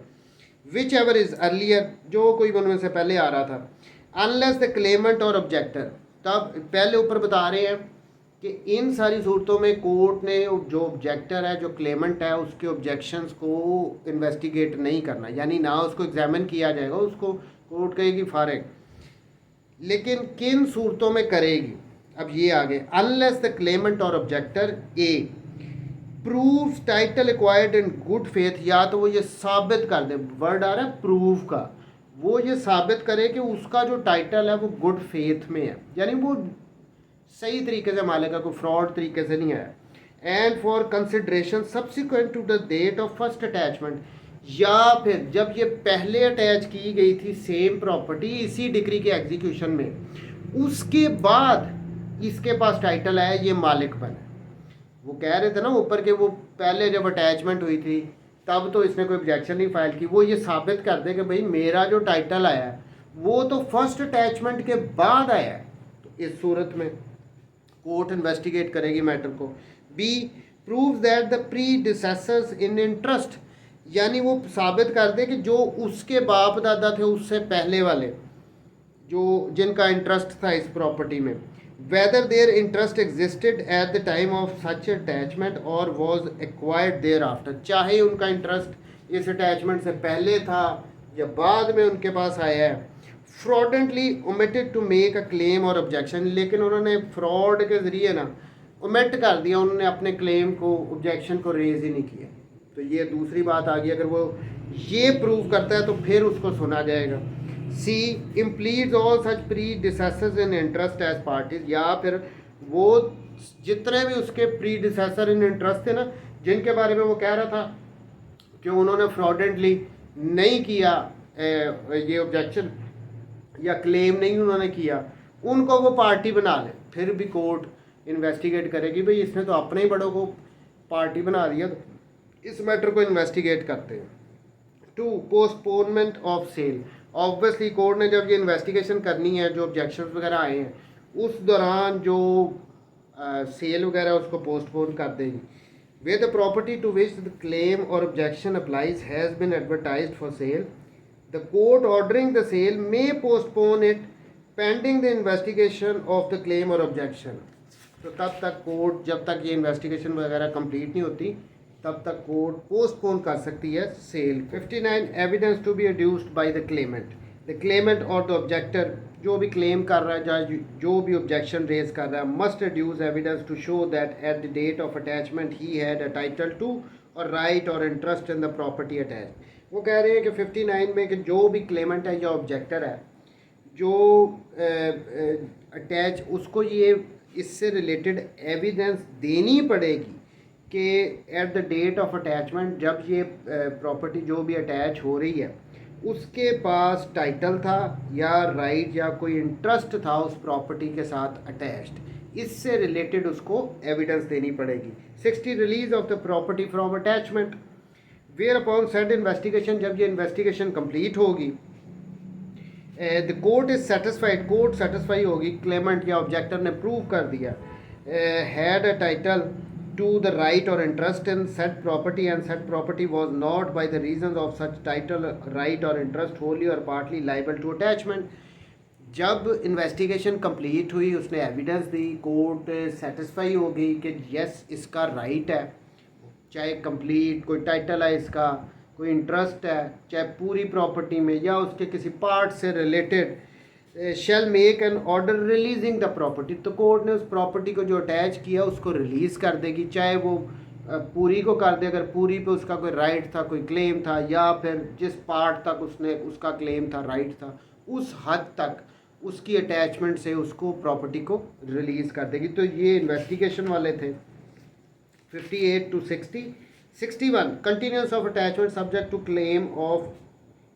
[SPEAKER 1] विच एवर इज अर्लियर, जो कोई उनमें से पहले आ रहा था, अनलेस द क्लेमेंट और ऑब्जेक्टर, तब पहले ऊपर बता रहे हैं कि इन सारी सूरतों में कोर्ट ने जो ऑब्जेक्टर है, जो क्लेमेंट है, उसके ऑब्जेक्शंस को इन्वेस्टिगेट नहीं करना, यानी ना उसको एग्जामिन किया जाएगा, उसको कोर्ट कहेगी फारिग, लेकिन किन सूरतों में करेगी। अब ये आगे, unless the claimant or objector a prove title acquired in good faith, या तो वो ये साबित कर दे, वर्ड आ रहा है प्रूव का, वो ये साबित करे कि उसका जो टाइटल है वो गुड फेथ में है, यानी वो सही तरीके से मालिक का कोई फ्रॉड तरीके से नहीं आया। And for consideration subsequent to the date of first attachment, या फिर जब ये पहले अटैच की गई थी सेम प्रॉपर्टी इसी डिक्री के एग्जीक्यूशन में, उसके बाद इसके पास टाइटल है, ये मालिक बना। वो कह रहे थे ना ऊपर के वो पहले जब अटैचमेंट हुई थी तब तो इसने कोई ऑब्जेक्शन नहीं फाइल की, वो ये साबित कर दे कि भाई मेरा जो टाइटल आया है वो तो फर्स्ट अटैचमेंट के बाद आया है, तो इस सूरत में कोर्ट इन्वेस्टिगेट करेगी मैटर को। B prove that the predecessors in interest, यानी वो साबित कर दे कि जो उसके बाप दादा थे उससे पहले वाले जो जिनका इंटरेस्ट था इस प्रॉपर्टी में, whether their interest existed at the time of such attachment or was acquired thereafter, चाहे उनका इंटरेस्ट इस अटैचमेंट से पहले था या बाद में उनके पास आया है। Fraudulently omitted to make a claim or objection, लेकिन उन्होंने फ्रॉड के ज़रिए ना ओमिट कर दिया, उन्होंने अपने क्लेम को ऑब्जेक्शन को रेज ही नहीं किया, तो ये दूसरी बात आ गई। अगर वो ये प्रूव करता है तो फिर उसको सुना जाएगा। C impleads all such predecessors in interest as parties, या फिर वो जितने भी उसके प्रीडिसेसर इन इंटरेस्ट थे ना, जिनके बारे में वो कह रहा था कि उन्होंने फ्रॉडेंटली नहीं किया ये ऑब्जेक्शन या क्लेम नहीं उन्होंने किया, उनको वो पार्टी बना ले, फिर भी कोर्ट इन्वेस्टिगेट करेगी, भाई इसने तो अपने ही बड़ों को पार्टी बना दिया, तो इस मैटर को इन्वेस्टिगेट करते हैं। 2 postponement of sale, obviously court ने जब ये इन्वेस्टिगेशन करनी है, जो ऑब्जेक्शन वगैरह आए हैं उस दौरान जो सेल वगैरह उसको पोस्टपोन कर देगी। Where the property to which the claim or objection applies has been advertised for sale, the court ordering the sale may postpone it pending the investigation of the claim or objection, तो तब तक court, जब तक ये investigation वगैरह complete नहीं होती तब तक कोर्ट पोस्टपोन कर सकती है sale. 59 evidence to be adduced by the claimant or the objector, जो भी क्लेम कर रहा है या जो भी ऑब्जेक्शन रेज कर रहा है, must adduce evidence to show that at the date of attachment he had a title to or right or interest in the property attach. वो कह रहे हैं कि 59 में कि जो भी क्लेमेंट है या ऑब्जेक्टर है जो अटैच, उसको ये इससे रिलेटेड एविडेंस देनी पड़ेगी कि at the date of attachment, जब ये प्रॉपर्टी जो भी अटैच हो रही है उसके पास टाइटल था या राइट या कोई इंटरेस्ट था उस प्रॉपर्टी के साथ अटैच्ड, इससे रिलेटेड उसको एविडेंस देनी पड़ेगी। 60 release of the property from attachment, where upon said investigation, जब ये इन्वेस्टिगेशन कंप्लीट होगी, the court is satisfied, court satisfy होगी, क्लेमेंट या ऑब्जेक्टर ने प्रूव कर दिया had a title to the right or interest in said property and said property was not by the reasons of such title, right or interest wholly or partly liable to attachment। जब investigation complete हुई, उसने evidence दी, court satisfy हो गई कि yes इसका right है, चाहे complete कोई टाइटल है इसका, कोई इंटरेस्ट है, चाहे पूरी प्रॉपर्टी में या उसके किसी पार्ट से related, shell make an order releasing the property, तो कोर्ट ने उस प्रॉपर्टी को जो अटैच किया उसको रिलीज़ कर देगी, चाहे वो पूरी को कर दे अगर पूरी पे उसका कोई राइट था, कोई क्लेम था, या फिर जिस पार्ट तक उसने उसका क्लेम था, राइट था, उस हद तक उसकी अटैचमेंट से उसको प्रॉपर्टी को रिलीज़ कर देगी। तो ये इन्वेस्टिगेशन वाले थे 58 to 60। 61 continues of attachment subject to claim of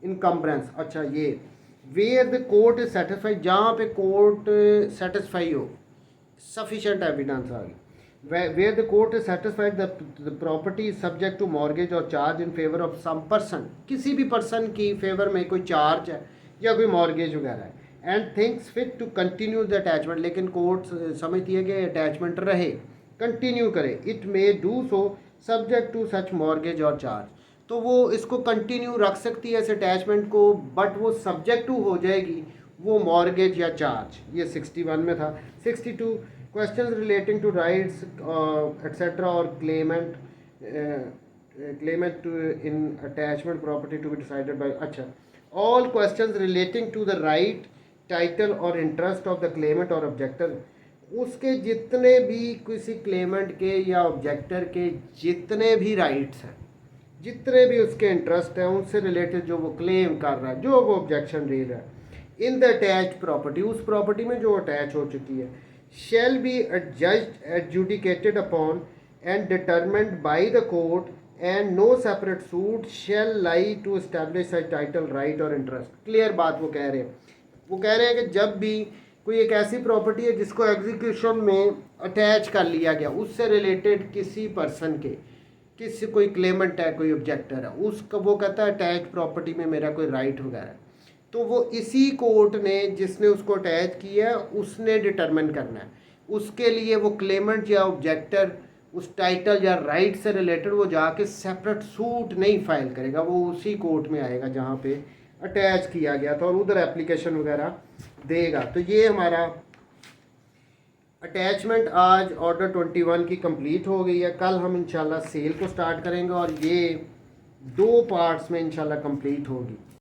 [SPEAKER 1] encumbrance. अच्छा, ये where the court is satisfied, जहाँ पे कोर्ट सेटिस्फाई हो, सफिशेंट एविडेंस आ गई, where the court is satisfied that the property is subject to mortgage or charge in favor of some person, किसी भी person की फेवर में कोई चार्ज है या कोई मॉर्गेज वगैरह है, and thinks fit to continue the attachment, लेकिन कोर्ट समझती है कि अटैचमेंट रहे, कंटिन्यू करे, it may do so subject to such mortgage or charge, तो वो इसको कंटिन्यू रख सकती है इस अटैचमेंट को, बट वो सब्जेक्ट टू हो जाएगी वो मॉर्गेज या चार्ज। ये 61 में था। 62 questions relating to rights et cetera और claimant to in attachment property to be decided by, अच्छा, all questions relating to the right, title और interest of the claimant और objector, उसके जितने भी किसी क्लेमेंट के या ऑब्जेक्टर के जितने भी राइट्स हैं, जितने भी उसके इंटरेस्ट हैं, उनसे रिलेटेड जो वो क्लेम कर रहा है, जो वो ऑब्जेक्शन दे रहा है, इन द अटैच प्रॉपर्टी, उस प्रॉपर्टी में जो अटैच हो चुकी है, shall be adjudged, adjudicated upon and determined by the court, and no separate suit shall lie to establish such title, right और interest। क्लियर बात वो कह रहे हैं, वो कह रहे हैं कि जब भी कोई एक ऐसी प्रॉपर्टी है जिसको एग्जीक्यूशन में अटैच कर लिया गया, उससे रिलेटेड किसी पर्सन के, किसी कोई क्लेमेंट है, कोई ऑब्जेक्टर है, उसका वो कहता है अटैच प्रॉपर्टी में मेरा कोई राइट वगैरह है, तो वो इसी कोर्ट ने जिसने उसको अटैच किया उसने डिटरमिन करना है, उसके लिए वो क्लेमेंट या ऑब्जेक्टर उस टाइटल या राइट से रिलेटेड वो जाके सेपरेट सूट नहीं फाइल करेगा, वो उसी कोर्ट में आएगा जहाँ पे अटैच किया गया था और उधर एप्लीकेशन वगैरह देगा। तो ये हमारा अटैचमेंट आज ऑर्डर 21 की कंप्लीट हो गई है। कल हम इंशाल्लाह सेल को स्टार्ट करेंगे और ये 2 पार्ट्स में इंशाल्लाह कंप्लीट होगी।